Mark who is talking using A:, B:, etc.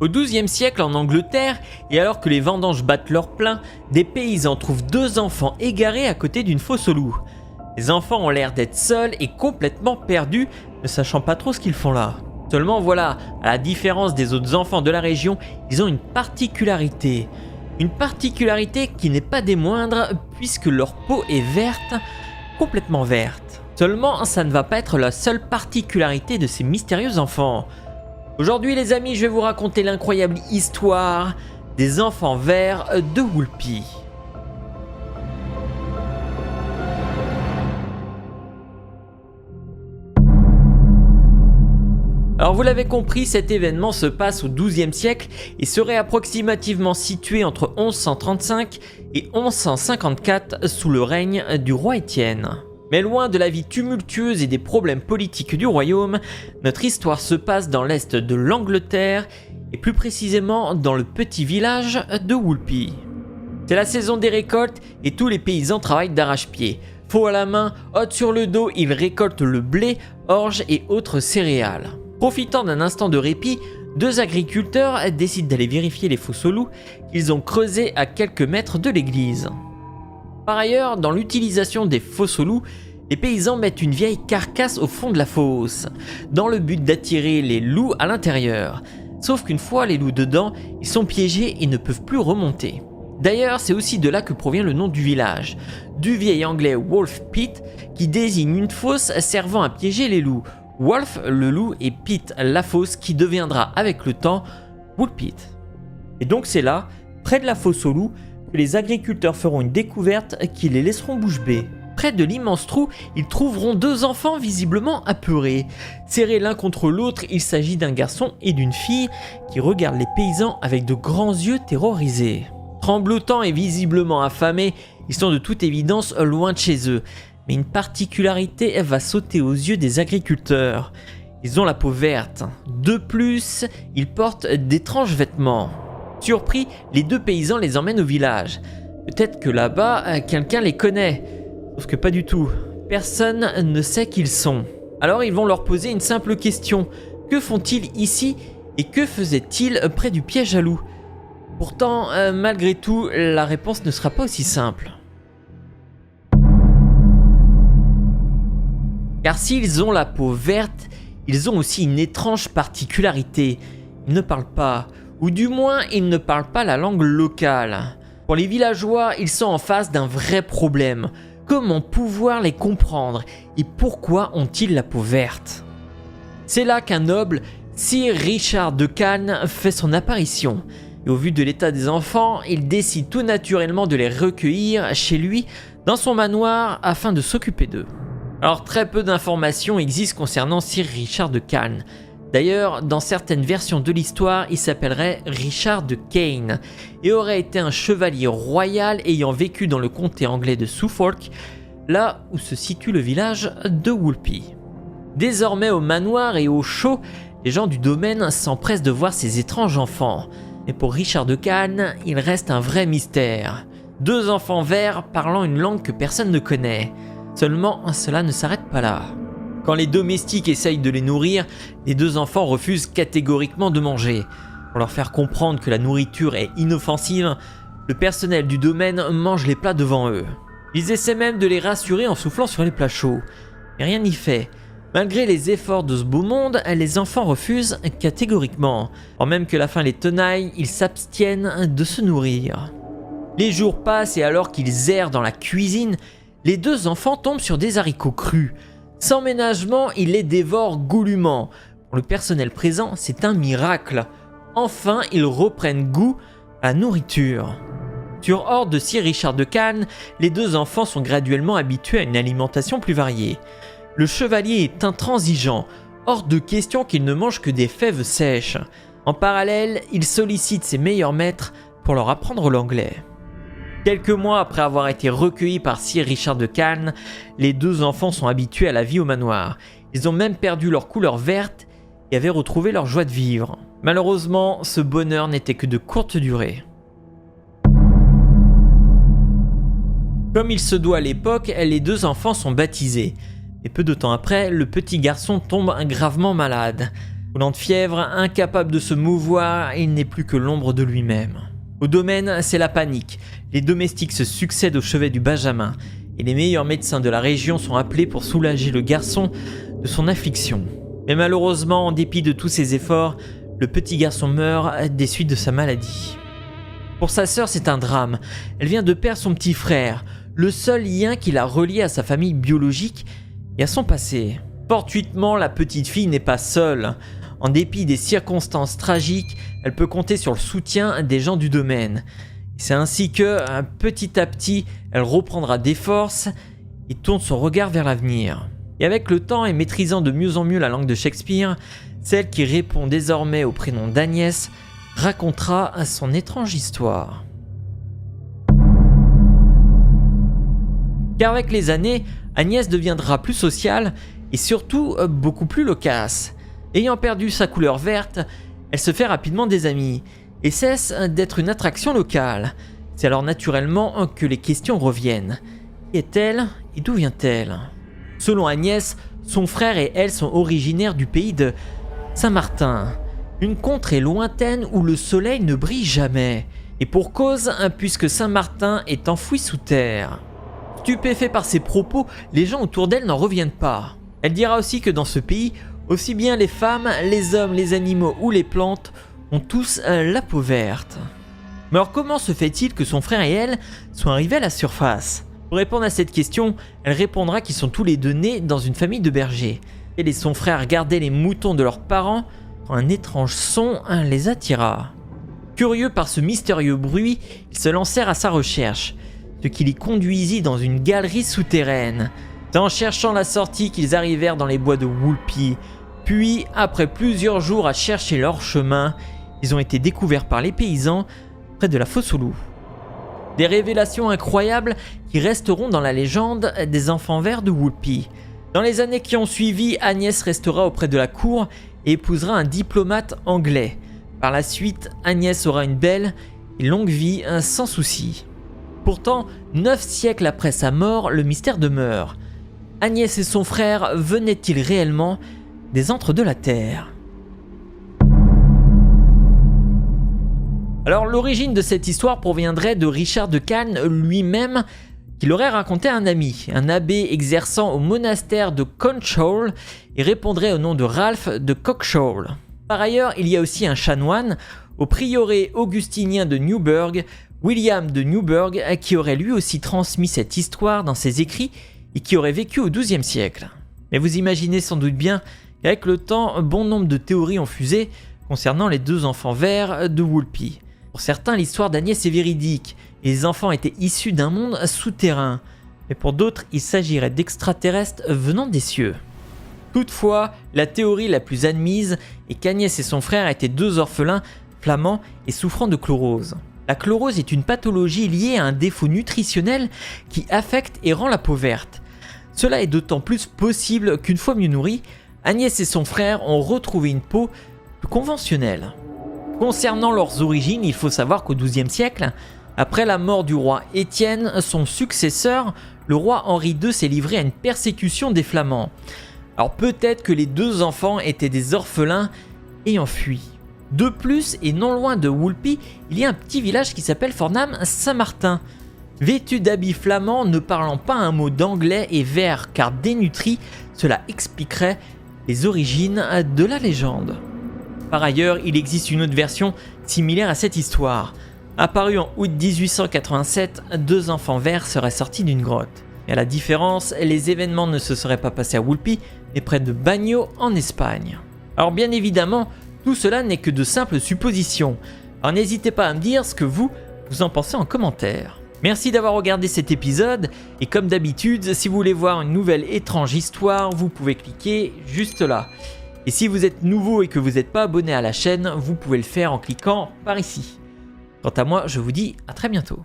A: Au XIIe siècle en Angleterre, et alors que les vendanges battent leur plein, des paysans trouvent 2 enfants égarés à côté d'une fosse aux loups. Les enfants ont l'air d'être seuls et complètement perdus, ne sachant pas trop ce qu'ils font là. Seulement voilà, à la différence des autres enfants de la région, ils ont une particularité. Une particularité qui n'est pas des moindres puisque leur peau est verte, complètement verte. Seulement, ça ne va pas être la seule particularité de ces mystérieux enfants. Aujourd'hui les amis, je vais vous raconter l'incroyable histoire des enfants verts de Woolpie. Alors vous l'avez compris, cet événement se passe au XIIe siècle et serait approximativement situé entre 1135 et 1154 sous le règne du roi Étienne. Mais loin de la vie tumultueuse et des problèmes politiques du royaume, notre histoire se passe dans l'est de l'Angleterre et plus précisément dans le petit village de Woolpie. C'est la saison des récoltes et tous les paysans travaillent d'arrache-pied. Faux à la main, hotte sur le dos, ils récoltent le blé, orge et autres céréales. Profitant d'un instant de répit, 2 agriculteurs décident d'aller vérifier les fosses aux loups qu'ils ont creusées à quelques mètres de l'église. Par ailleurs, dans l'utilisation des fosses aux loups, les paysans mettent une vieille carcasse au fond de la fosse, dans le but d'attirer les loups à l'intérieur. Sauf qu'une fois les loups dedans, ils sont piégés et ne peuvent plus remonter. D'ailleurs, c'est aussi de là que provient le nom du village, du vieil anglais Wolf Pit, qui désigne une fosse servant à piéger les loups. Wolf, le loup, et Pit, la fosse, qui deviendra avec le temps Woolpit. Et donc c'est là, près de la fosse aux loups, que les agriculteurs feront une découverte qui les laisseront bouche bée. Près de l'immense trou, ils trouveront 2 enfants visiblement apeurés. Serrés l'un contre l'autre, il s'agit d'un garçon et d'une fille qui regardent les paysans avec de grands yeux terrorisés. Tremblotants et visiblement affamés, ils sont de toute évidence loin de chez eux. Mais une particularité va sauter aux yeux des agriculteurs. Ils ont la peau verte. De plus, ils portent d'étranges vêtements. Surpris, les 2 paysans les emmènent au village. Peut-être que là-bas, quelqu'un les connaît. Sauf que pas du tout. Personne ne sait qui ils sont. Alors ils vont leur poser une simple question. Que font-ils ici et que faisaient-ils près du piège à loups? Pourtant, malgré tout, la réponse ne sera pas aussi simple. Car s'ils ont la peau verte, ils ont aussi une étrange particularité. Ils ne parlent pas, ou du moins ils ne parlent pas la langue locale. Pour les villageois, ils sont en face d'un vrai problème. Comment pouvoir les comprendre et pourquoi ont-ils la peau verte? C'est là qu'un noble, Sir Richard de Cannes, fait son apparition. Et au vu de l'état des enfants, il décide tout naturellement de les recueillir chez lui, dans son manoir, afin de s'occuper d'eux. Alors très peu d'informations existent concernant Sir Richard de Cannes. D'ailleurs, dans certaines versions de l'histoire, il s'appellerait Richard de Caine et aurait été un chevalier royal ayant vécu dans le comté anglais de Suffolk, là où se situe le village de Woolpie. Désormais au manoir et au chaud, les gens du domaine s'empressent de voir ces étranges enfants. Mais pour Richard de Cannes, il reste un vrai mystère. 2 enfants verts parlant une langue que personne ne connaît. Seulement, cela ne s'arrête pas là. Quand les domestiques essayent de les nourrir, les 2 enfants refusent catégoriquement de manger. Pour leur faire comprendre que la nourriture est inoffensive, le personnel du domaine mange les plats devant eux. Ils essaient même de les rassurer en soufflant sur les plats chauds. Mais rien n'y fait. Malgré les efforts de ce beau monde, les enfants refusent catégoriquement. Or même que la faim les tenaille, ils s'abstiennent de se nourrir. Les jours passent et alors qu'ils errent dans la cuisine, les 2 enfants tombent sur des haricots crus. Sans ménagement, ils les dévorent goulûment. Pour le personnel présent, c'est un miracle. Enfin, ils reprennent goût à la nourriture. Sur ordre de Sir Richard de Cannes, les 2 enfants sont graduellement habitués à une alimentation plus variée. Le chevalier est intransigeant, hors de question qu'il ne mange que des fèves sèches. En parallèle, il sollicite ses meilleurs maîtres pour leur apprendre l'anglais. Quelques mois après avoir été recueillis par Sir Richard de Cannes, les 2 enfants sont habitués à la vie au manoir. Ils ont même perdu leur couleur verte et avaient retrouvé leur joie de vivre. Malheureusement, ce bonheur n'était que de courte durée. Comme il se doit à l'époque, les 2 enfants sont baptisés. Et peu de temps après, le petit garçon tombe gravement malade. Coulant de fièvre, incapable de se mouvoir, il n'est plus que l'ombre de lui-même. Au domaine, c'est la panique. Les domestiques se succèdent au chevet du Benjamin et les meilleurs médecins de la région sont appelés pour soulager le garçon de son affliction. Mais malheureusement, en dépit de tous ses efforts, le petit garçon meurt des suites de sa maladie. Pour sa sœur, c'est un drame. Elle vient de perdre son petit frère, le seul lien qui l'a relié à sa famille biologique et à son passé. Fortuitement, la petite fille n'est pas seule. En dépit des circonstances tragiques, elle peut compter sur le soutien des gens du domaine. C'est ainsi que, petit à petit, elle reprendra des forces et tourne son regard vers l'avenir. Et avec le temps et maîtrisant de mieux en mieux la langue de Shakespeare, celle qui répond désormais au prénom d'Agnès racontera son étrange histoire. Car avec les années, Agnès deviendra plus sociale et surtout beaucoup plus loquace. Ayant perdu sa couleur verte, elle se fait rapidement des amis et cesse d'être une attraction locale. C'est alors naturellement que les questions reviennent. Qui est-elle et d'où vient-elle ? Selon Agnès, son frère et elle sont originaires du pays de Saint-Martin, une contrée lointaine où le soleil ne brille jamais. Et pour cause, puisque Saint-Martin est enfoui sous terre. Stupéfait par ses propos, les gens autour d'elle n'en reviennent pas. Elle dira aussi que dans ce pays, aussi bien les femmes, les hommes, les animaux ou les plantes ont tous la peau verte. Mais alors comment se fait-il que son frère et elle soient arrivés à la surface ? Pour répondre à cette question, elle répondra qu'ils sont tous les deux nés dans une famille de bergers. Elle et son frère gardaient les moutons de leurs parents quand un étrange son les attira. Curieux par ce mystérieux bruit, ils se lancèrent à sa recherche, ce qui les conduisit dans une galerie souterraine. C'est en cherchant la sortie qu'ils arrivèrent dans les bois de Woolpie. Puis, après plusieurs jours à chercher leur chemin, ils ont été découverts par les paysans près de la fosse aux loups. Des révélations incroyables qui resteront dans la légende des enfants verts de Woolpie. Dans les années qui ont suivi, Agnès restera auprès de la cour et épousera un diplomate anglais. Par la suite, Agnès aura une belle et longue vie sans souci. Pourtant, 9 siècles après sa mort, le mystère demeure. Agnès et son frère venaient-ils réellement des antres de la terre ? Alors l'origine de cette histoire proviendrait de Richard de Cannes lui-même, qui l'aurait raconté à un ami, un abbé exerçant au monastère de Concholl et répondrait au nom de Ralph de Cocksholl. Par ailleurs, il y a aussi un chanoine au prieuré augustinien de Newburgh, William de Newburgh, qui aurait lui aussi transmis cette histoire dans ses écrits et qui aurait vécu au XIIe siècle. Mais vous imaginez sans doute bien qu'avec le temps, bon nombre de théories ont fusé concernant les 2 enfants verts de Woolpie. Pour certains, l'histoire d'Agnès est véridique et les enfants étaient issus d'un monde souterrain. Mais pour d'autres, il s'agirait d'extraterrestres venant des cieux. Toutefois, la théorie la plus admise est qu'Agnès et son frère étaient 2 orphelins flamands et souffrant de chlorose. La chlorose est une pathologie liée à un défaut nutritionnel qui affecte et rend la peau verte. Cela est d'autant plus possible qu'une fois mieux nourris, Agnès et son frère ont retrouvé une peau plus conventionnelle. Concernant leurs origines, il faut savoir qu'au XIIe siècle, après la mort du roi Étienne, son successeur, le roi Henri II s'est livré à une persécution des Flamands. Alors peut-être que les 2 enfants étaient des orphelins ayant fui. De plus, et non loin de Woolpie, il y a un petit village qui s'appelle Fornham-Saint-Martin. Vêtu d'habits flamands, ne parlant pas un mot d'anglais et vert car dénutri, cela expliquerait les origines de la légende. Par ailleurs, il existe une autre version similaire à cette histoire. Apparue en août 1887, 2 enfants verts seraient sortis d'une grotte. Et à la différence, les événements ne se seraient pas passés à Woolpie, mais près de Bagno en Espagne. Alors bien évidemment, tout cela n'est que de simples suppositions. Alors n'hésitez pas à me dire ce que vous en pensez en commentaire. Merci d'avoir regardé cet épisode, et comme d'habitude, si vous voulez voir une nouvelle étrange histoire, vous pouvez cliquer juste là. Et si vous êtes nouveau et que vous n'êtes pas abonné à la chaîne, vous pouvez le faire en cliquant par ici. Quant à moi, je vous dis à très bientôt.